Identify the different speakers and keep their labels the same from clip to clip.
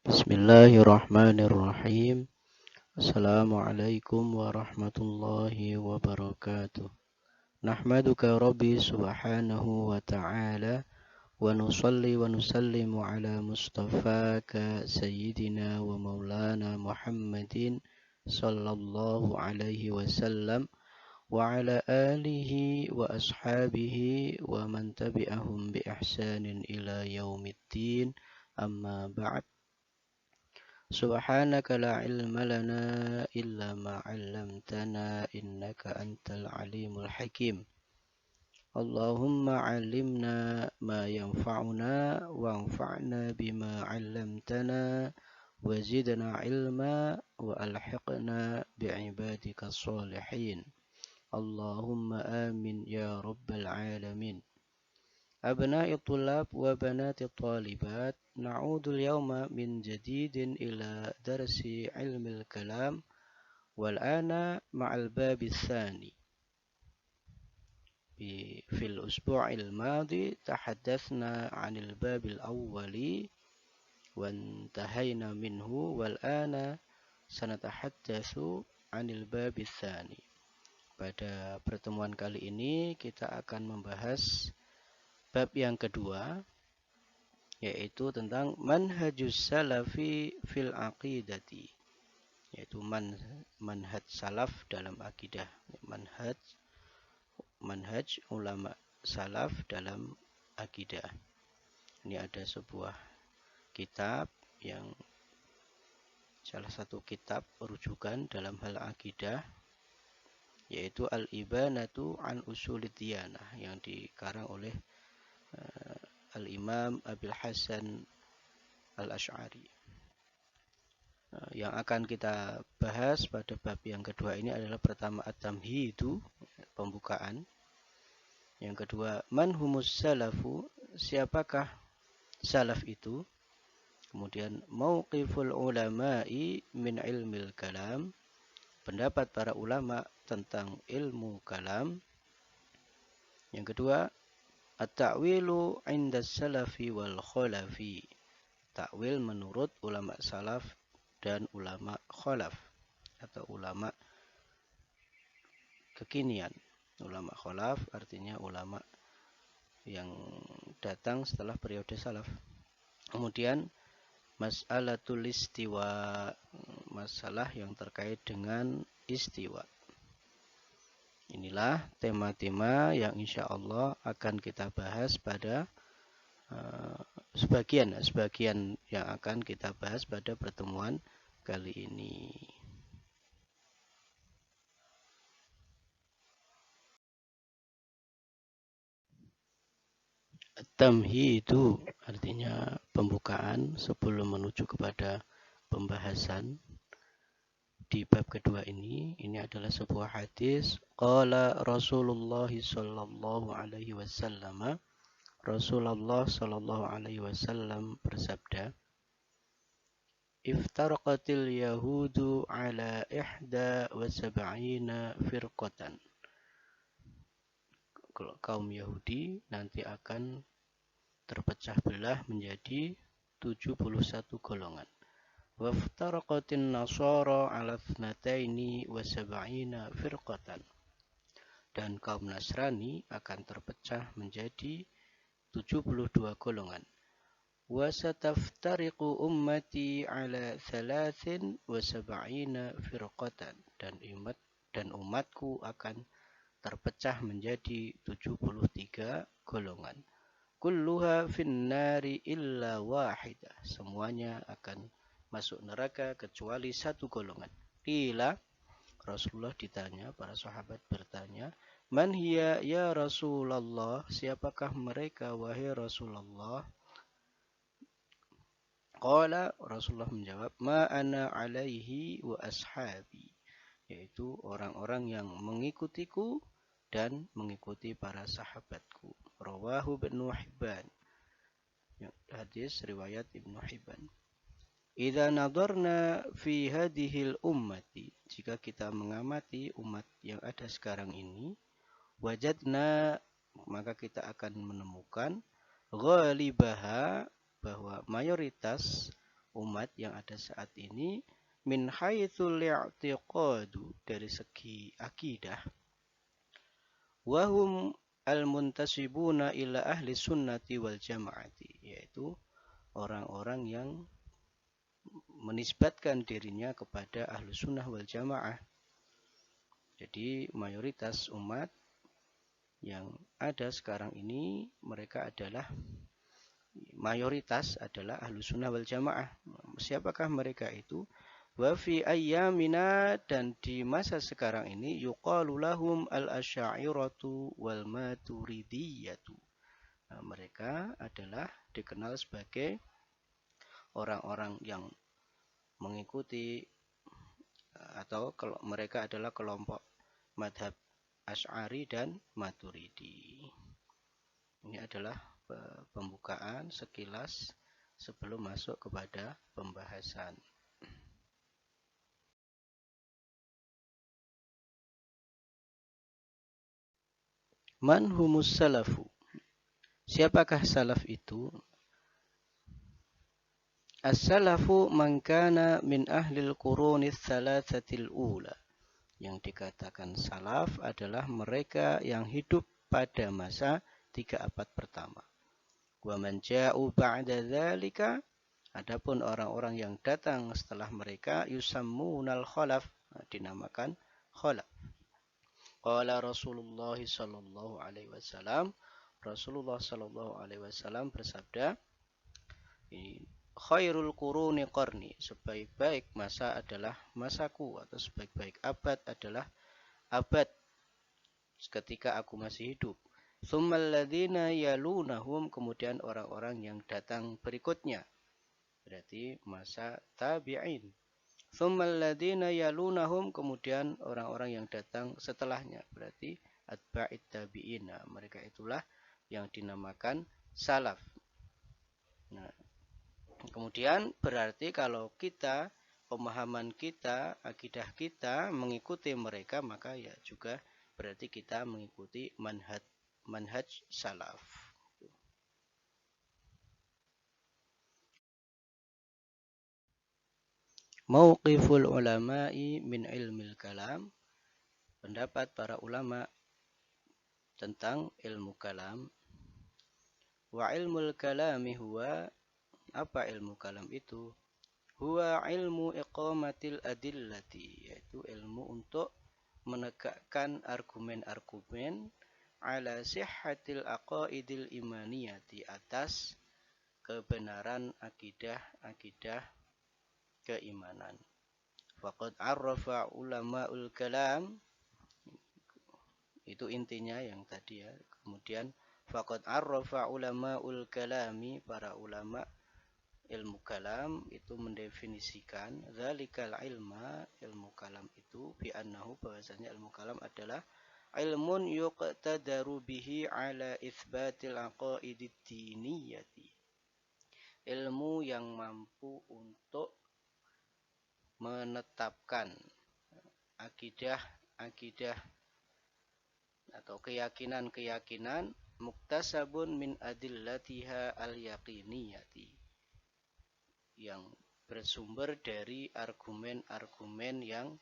Speaker 1: Bismillahirrahmanirrahim. Assalamualaikum warahmatullahi wabarakatuh. Nahmaduka Rabbi subhanahu wa ta'ala wa nusalli wa nusallimu ala mustafaka sayyidina wa maulana Muhammadin sallallahu alaihi wasallam wa ala alihi wa ashabihi wa man tabi'ahum bi ihsanin ila yaumiddin, amma ba'd. Subhanaka la ilma lana illa ma 'allamtana innaka antal alimul hakim. Allahumma 'allimna ma yanfa'una wanfa'na bima 'allamtana wa zidna ilma wa alhiqna bi'ibadika sholihin. Allahumma amin ya rabbal alamin. أبناء الطلاب وبنات الطالبات، نعود اليوم من جديد إلى درس علم الكلام، والآن مع الباب الثاني. في الأسبوع الماضي تحدثنا عن الباب الأول وانتهينا منه، والآن سنتحدث عن الباب الثاني. Pada pertemuan kali ini kita akan membahas bab yang kedua, yaitu tentang manhajus salafi fil aqidati, yaitu manhaj salaf dalam akidah, manhaj ulama salaf dalam akidah. Ini ada sebuah kitab yang salah satu kitab rujukan dalam hal akidah, yaitu Al-Ibanatu an Ushulid Diyanah, yang dikarang oleh Al-Imam Abil Hasan Al-Asy'ari. Yang akan kita bahas pada bab yang kedua ini adalah pertama at-tamhidu, pembukaan. Yang kedua, man humus salafu, siapakah salaf itu. Kemudian mauqiful ulama'i min ilmil kalam, pendapat para ulama tentang ilmu kalam. Yang kedua, at-ta'wilu 'inda salafi wal khalafi, takwil menurut ulama salaf dan ulama khalaf atau ulama kekinian. Ulama khalaf artinya ulama yang datang setelah periode salaf. Kemudian mas'alatul istiwa, masalah yang terkait dengan istiwa. Inilah tema-tema yang insya Allah akan kita bahas pada sebagian yang akan kita bahas pada pertemuan kali ini. Tamhidu artinya pembukaan sebelum menuju kepada pembahasan. Di bab kedua ini adalah sebuah hadis. Qala Rasulullah sallallahu alaihi wasallam, Rasulullah sallallahu alaihi wasallam bersabda, Iftaraqatil yahudu ala 71 firqatan. Kaum Yahudi nanti akan terpecah belah menjadi 71 golongan. Waftaraqatin nasara ala 72 firqatan. Dan kaum Nasrani akan terpecah menjadi 72 golongan. Wasataftariqu ummati ala 73 firqatan. Dan umatku akan terpecah menjadi 73 golongan. Kulluha finnari illa wahidah. Semuanya akan masuk neraka kecuali satu golongan. Qila, Rasulullah ditanya, para sahabat bertanya, man hiya ya Rasulullah, siapakah mereka wahai Rasulullah? Qala, Rasulullah menjawab, ma ana alaihi wa ashabi, yaitu orang-orang yang mengikutiku dan mengikuti para sahabatku. Rawahu Ibnu Hibban. Hadis riwayat Ibnu Hibban. Idza nadarna fi hadhil ummati, jika kita mengamati umat yang ada sekarang ini, wajadna, maka kita akan menemukan ghalibaha, bahwa mayoritas umat yang ada saat ini min haitsul i'tiqadu dari segi akidah wahum al-muntasibuna ila ahli sunnati wal jamaati, yaitu orang-orang yang menisbatkan dirinya kepada ahlu sunnah wal jamaah. Jadi mayoritas umat yang ada sekarang ini mereka adalah mayoritas adalah ahlu sunnah wal jamaah. Siapakah mereka itu? Wa fi ayyamina, dan di masa sekarang ini yuqalu lahum al-asy'ariyatu wal maturidiyatu. Nah, mereka adalah dikenal sebagai orang-orang yang mengikuti atau mereka adalah kelompok madhab Asy'ari dan Maturidi. Ini adalah pembukaan sekilas sebelum masuk kepada pembahasan. Man humus salafu? Siapakah salaf itu? As-salafu man kana min ahlil qurunis thalathatil ula. Yang dikatakan salaf adalah mereka yang hidup pada masa 3 abad pertama. Wa man ja'u ba'da dzalika, adapun orang-orang yang datang setelah mereka yusammunal khalaf, dinamakan khalaf. Qala Rasulullah sallallahu alaihi wasallam, Rasulullah sallallahu alaihi wasallam bersabda, khairul quruni qarni, sebaik-baik masa adalah masaku, atau sebaik-baik abad adalah abad ketika aku masih hidup. Tsummal ladzina yalunahum, kemudian orang-orang yang datang berikutnya, berarti masa tabi'in. Tsummal ladzina yalunahum, kemudian orang-orang yang datang setelahnya, berarti atba'it tabi'ina, mereka itulah yang dinamakan salaf. Nah, kemudian berarti kalau kita, pemahaman kita, akidah kita mengikuti mereka, maka ya juga berarti kita mengikuti manhaj salaf. Mauqiful ulama'i min ilmil kalam, pendapat para ulama tentang ilmu kalam. Wa ilmul kalami huwa, apa ilmu kalam itu? Huwa ilmu iqamatil adillati, yaitu ilmu untuk menegakkan argumen-argumen ala sihhatil aqaidil imaniyati, atas kebenaran akidah-akidah keimanan. Faqad arrafa ulama'ul kalam, itu intinya yang tadi ya. Kemudian faqad arrafa ulama'ul kalami, para ulama ilmu kalam itu mendefinisikan dzalikal ilma, ilmu kalam itu, bi annahu, bahwasanya ilmu kalam adalah ilmun yuqtadaru bihi ala itsbatil aqaidid diniyati, ilmu yang mampu untuk menetapkan akidah-akidah atau keyakinan-keyakinan muktasabun min adillatiha al-yaqiniyati, yang bersumber dari argumen-argumen yang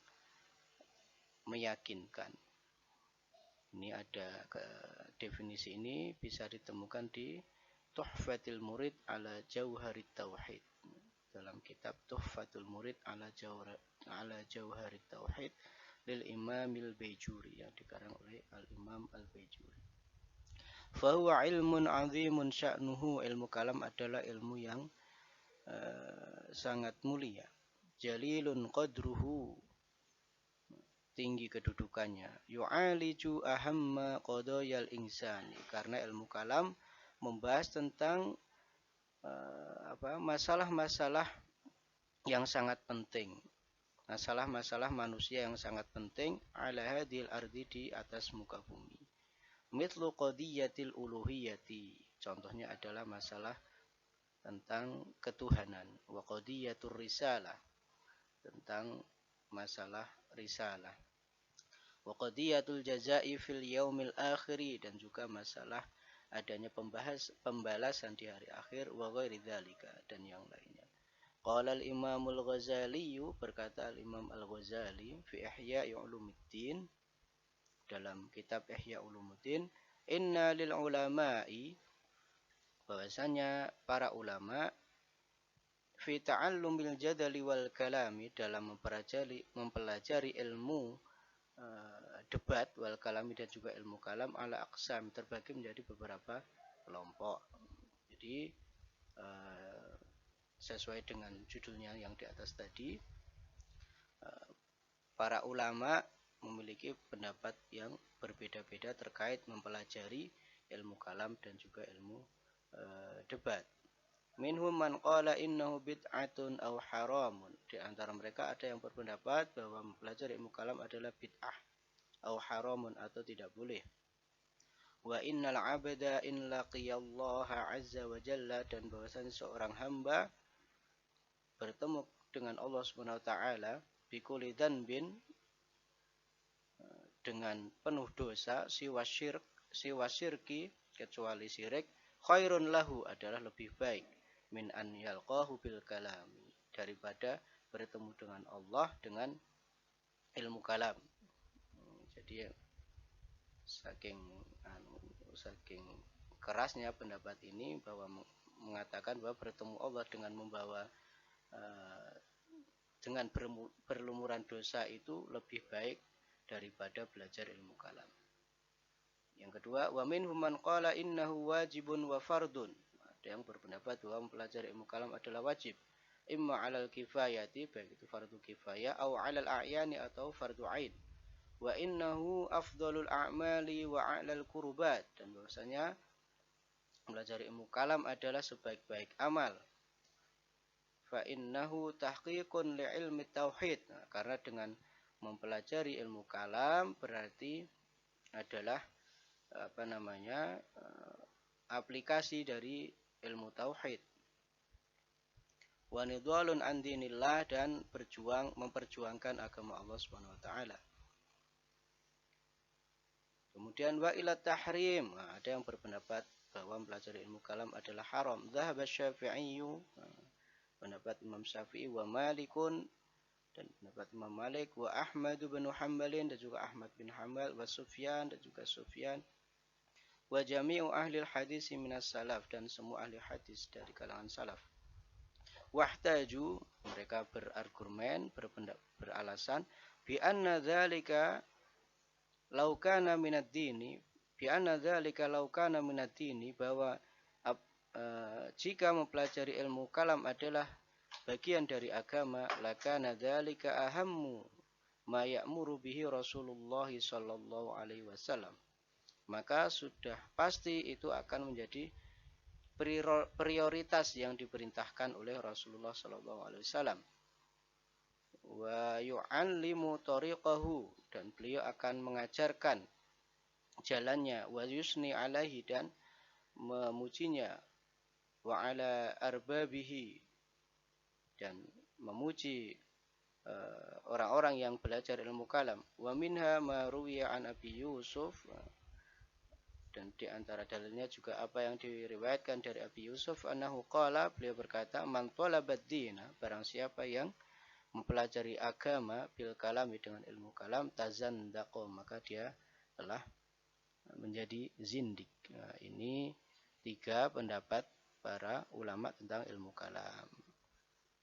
Speaker 1: meyakinkan. Ini ada definisi ini bisa ditemukan di Tuhfatul Murid ala Jauharit Tauhid, dalam kitab Tuhfatul Murid ala Jauharit Tauhid lil Imamil Baijuri, yang dikarang oleh Al-Imam Al-Baijuri. Fahuwa ilmun azimun sya'nuhu, ilmu kalam adalah ilmu yang sangat mulia. Jalilun qadruhu, tinggi kedudukannya. Yu'aliju ahamma qadayal insani, karena ilmu kalam membahas tentang masalah-masalah yang sangat penting, masalah-masalah manusia yang sangat penting, ala hadil ardi, di atas muka bumi. Mithlu qadiyatil uluhiyati, contohnya adalah masalah tentang ketuhanan. Wa qadiyatur risalah, tentang masalah risalah. Wa qadiyatul jazai fil yaumil akhiri, dan juga masalah adanya pembalasan di hari akhir. Wa ghairi dzalika, dan yang lainnya. Qala al-Imamul Ghazali, berkata al-Imam Al-Ghazali fi Ihya Ulumuddin, dalam kitab Ihya Ulumuddin, inna lil ulama'i, bahwasanya para ulama, fi ta'allumil jadali wal kalami, dalam mempelajari ilmu debat wal kalami dan juga ilmu kalam, ala aqsam, terbagi menjadi beberapa kelompok. Jadi sesuai dengan judulnya yang di atas tadi, para ulama memiliki pendapat yang berbeda-beda terkait mempelajari ilmu kalam dan juga ilmu debat. Minhum man qala innahu bid'atun aw haramun. Di antara mereka ada yang berpendapat bahwa mempelajari ilmu kalam adalah bid'ah, aw haramun, atau tidak boleh. Wa innal 'abda in laqiyallaha 'azza wa jalla, dan bahwasanya seorang hamba bertemu dengan Allah Subhanahu wa taala bikulli dzanbin, dengan penuh dosa, siwa syirki, kecuali syirik, khairun lahu, adalah lebih baik, min an yalqahu bil kalami, daripada bertemu dengan Allah dengan ilmu kalam. Jadi saking kerasnya pendapat ini, bahwa mengatakan bahwa bertemu Allah dengan membawa dengan berlumuran dosa itu lebih baik daripada belajar ilmu kalam. Yang kedua, wa minhum man qala innahu wajibun wa fardun. Ada yang berpendapat bahwa mempelajari ilmu kalam adalah wajib, imma 'alal kifayati, baik itu fardu kifayah, atau 'alal a'yani, atau fardu 'ain. Wa innahu afdhalul a'mali wa 'alal qurbat, dan bahwasanya mempelajari ilmu kalam adalah sebaik-baik amal. Fa innahu tahqiqun li ilmi tauhid. Nah, karena dengan mempelajari ilmu kalam berarti adalah aplikasi dari ilmu tauhid. Wa nidhalun an dinillah, dan memperjuangkan agama Allah Subhanahu wa taala. Kemudian wa ila tahrim. Nah, ada yang berpendapat bahwa mempelajari ilmu kalam adalah haram. Dhahaba Syafi'i, pendapat Imam Syafi'i, wa Malikun, dan pendapat Imam Malik, wa Ahmad bin Hanbalin, dan juga Ahmad bin Hanbal, wa Sufyan, dan juga Sufyan, wa jami'u ahli hadis minas salaf, dan semua ahli hadis dari kalangan salaf. Wahtaju, mereka berargumen, beralasan, bi anna dzalika law kana minad dini, bahwa jika mempelajari ilmu kalam adalah bagian dari agama, lakana dzalika ahammu ma ya'muru bihi Rasulullah sallallahu alaihi wasallam, maka sudah pasti itu akan menjadi prioritas yang diperintahkan oleh Rasulullah sallallahu alaihi wasallam. Wa yu'allimu tariqahu, dan beliau akan mengajarkan jalannya, wa yusni alaihi, dan memujinya, wa ala arbabihi, dan memuji orang-orang yang belajar ilmu kalam. Wa minha ma ruwiya an Abi Yusuf, dan di antara dalilnya juga apa yang diriwayatkan dari Abi Yusuf, annahu qala, beliau berkata, man talabad dina, barang siapa yang mempelajari agama bil kalami, dengan ilmu kalam, tazandaqo, maka dia telah menjadi zindik. Nah, ini 3 pendapat para ulama tentang ilmu kalam.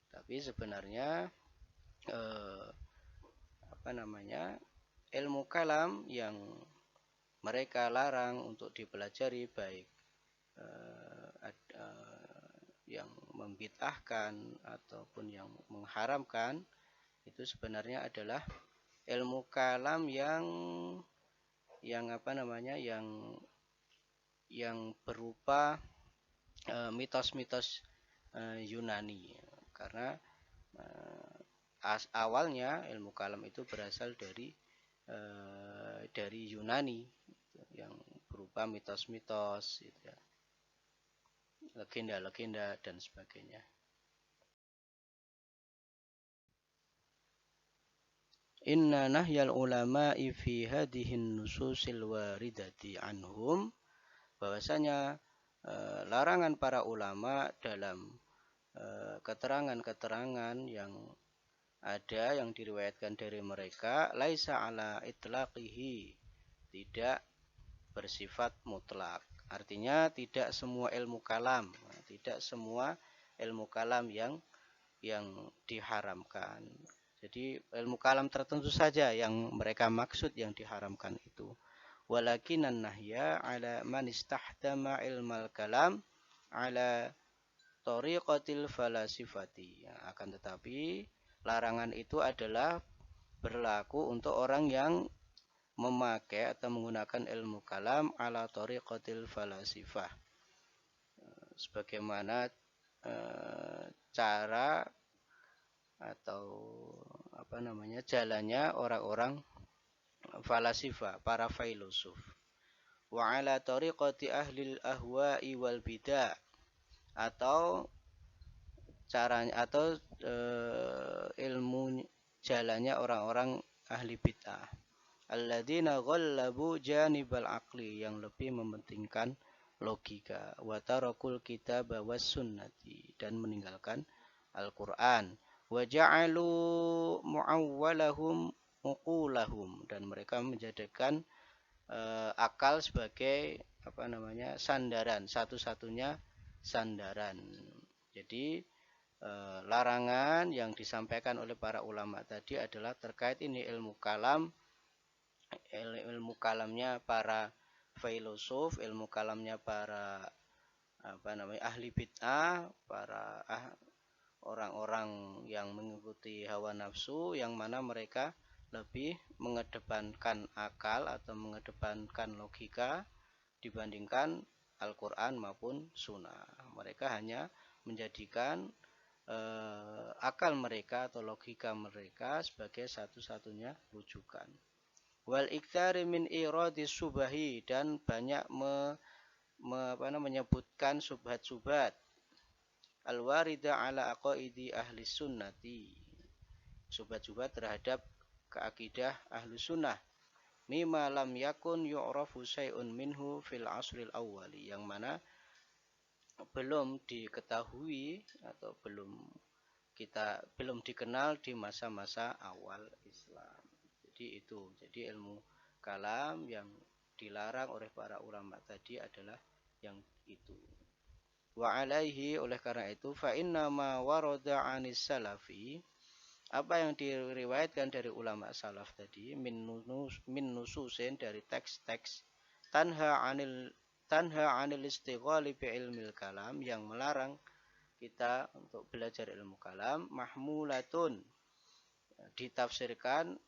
Speaker 1: Tapi sebenarnya ilmu kalam yang mereka larang untuk dipelajari, baik yang membid'ahkan ataupun yang mengharamkan, itu sebenarnya adalah ilmu kalam yang berupa mitos-mitos Yunani. Karena awalnya ilmu kalam itu berasal dari Yunani, yang berupa mitos-mitos, gitu ya, legenda-legenda dan sebagainya. Inna nahyal ulama'i fi hadihin nususil waridati anhum, bahwasanya larangan para ulama dalam keterangan-keterangan yang ada yang diriwayatkan dari mereka laisa ala itlaqihi, tidak bersifat mutlak. Artinya tidak semua ilmu kalam, tidak semua ilmu kalam yang diharamkan. Jadi ilmu kalam tertentu saja yang mereka maksud yang diharamkan itu. Walakinan nahya ala man istahdama ilmal kalam ala tariqatil falasifati. Ya, akan tetapi larangan itu adalah berlaku untuk orang yang memakai atau menggunakan ilmu kalam ala tariqatil falasifah. Sebagaimana cara atau jalannya orang-orang falasifa, para filosof. Wa ala tariqati ahlil ahwa'i wal bidah, atau caranya atau ilmu jalannya orang-orang ahli bid'ah. Alladzina ghallabu janibal aqli, yang lebih mementingkan logika, wa tarakul kitab was sunnati, dan meninggalkan Al-Qur'an, wa ja'alu mu'awwalahum uqulahum, dan mereka menjadikan akal sebagai sandaran, satu-satunya sandaran. Jadi larangan yang disampaikan oleh para ulama tadi adalah terkait ini ilmu kalamnya para filosof, ilmu kalamnya para ahli bid'ah, para orang-orang yang mengikuti hawa nafsu, yang mana mereka lebih mengedepankan akal atau mengedepankan logika dibandingkan Al-Quran maupun Sunnah. Mereka hanya menjadikan akal mereka atau logika mereka sebagai satu-satunya rujukan. Wal iktsari min iradis subahi, dan banyak menyebutkan subhat-subhat al-warida ala aqaidi ahli sunnati, subhat-subhat terhadap keakidah ahli sunnah, mimma lam yakun yu'rafu syai'un minhu fil asril awwali, yang mana belum diketahui atau belum dikenal di masa-masa awal Islam. Jadi ilmu kalam yang dilarang oleh para ulama tadi adalah yang itu. Wa alaihi, oleh karena itu, fa inna ma warada 'anis salafi, apa yang diriwayatkan dari ulama salaf tadi, min nususin, dari teks-teks, tanha 'anil istighali bi ilmil kalam, yang melarang kita untuk belajar ilmu kalam, mahmulatun, ditafsirkan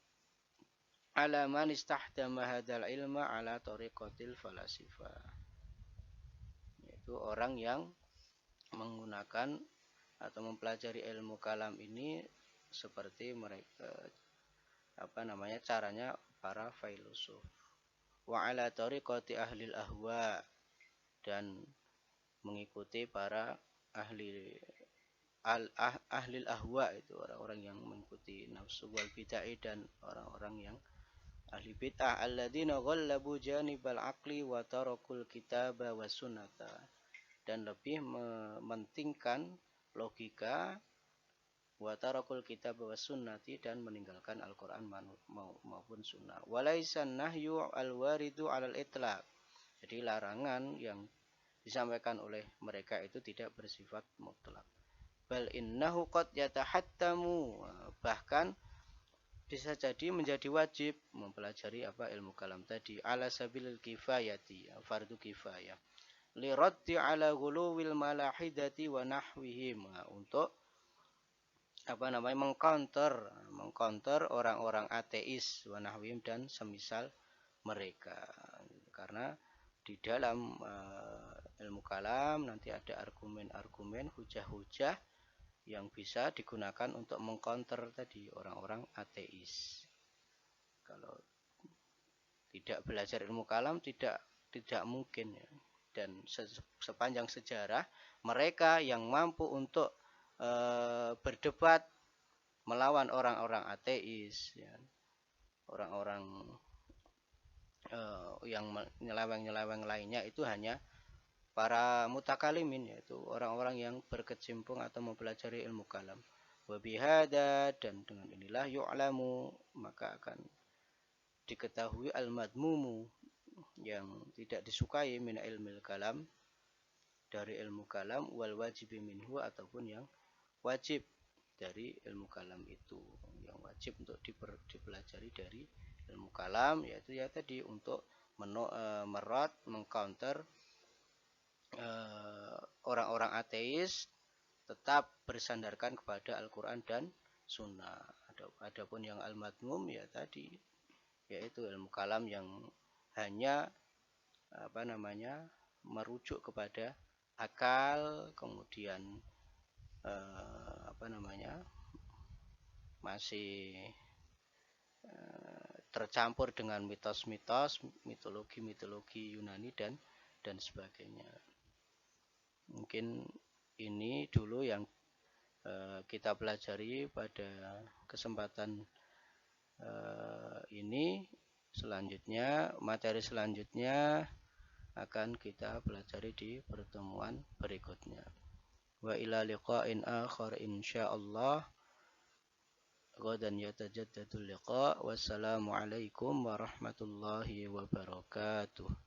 Speaker 1: ala man istahdama hadzal ilma ala tariqatil falasifah, yaitu orang yang menggunakan atau mempelajari ilmu kalam ini seperti mereka caranya para filosof. Wa ala tariqati ahlil ahwa, dan mengikuti para ahlil ahwa, itu orang-orang yang mengikuti nafsu wal bid'ah, dan orang-orang yang ahli bid'ah, alladzina ghallabu janibal aqli wa tarakul kitaba was sunnata, dan lebih mementingkan logika, wa tarakul kitab was sunnati, dan meninggalkan Al-Quran maupun sunnah. Walaisan nahyu al-waridu alal itlaq, jadi larangan yang disampaikan oleh mereka itu tidak bersifat mutlak. Bal innahu qad yatahattamu, bahkan bisa jadi menjadi wajib mempelajari ilmu kalam tadi, ala sabilil kifayati, fardu kifayah, li raddi ala ghuluwil malahidati wa nahwihim, untuk mengcounter orang-orang ateis, wa nahwihim, dan semisal mereka. Karena di dalam ilmu kalam nanti ada argumen-argumen, hujah-hujah yang bisa digunakan untuk mengcounter tadi orang-orang ateis. Kalau tidak belajar ilmu kalam tidak mungkin, ya. Dan sepanjang sejarah mereka yang mampu untuk berdebat melawan orang-orang ateis, ya, orang-orang yang nyeleweng-nyeleweng lainnya, itu hanya para mutakalimin, yaitu orang-orang yang berkecimpung atau mempelajari ilmu kalam. Wa bihada, dan dengan inilah yu'lamu, maka akan diketahui al-madmumu, yang tidak disukai min ilmil kalam, dari ilmu kalam, wal wajibi minhu, ataupun yang wajib dari ilmu kalam itu, yang wajib untuk dipelajari dari ilmu kalam, yaitu ya tadi untuk merot, mengcounter orang-orang ateis tetap bersandarkan kepada Al-Quran dan Sunnah. Adapun yang al-madmum ya tadi, yaitu ilmu kalam yang hanya merujuk kepada akal, kemudian masih tercampur dengan mitos-mitos, mitologi Yunani dan sebagainya. Mungkin ini dulu yang kita pelajari pada kesempatan ini. Selanjutnya, materi selanjutnya akan kita pelajari di pertemuan berikutnya. Wa ila liqa'in akhar insyaallah. Ghadan yatajaddadul liqa'. Wassalamualaikum warahmatullahi wabarakatuh.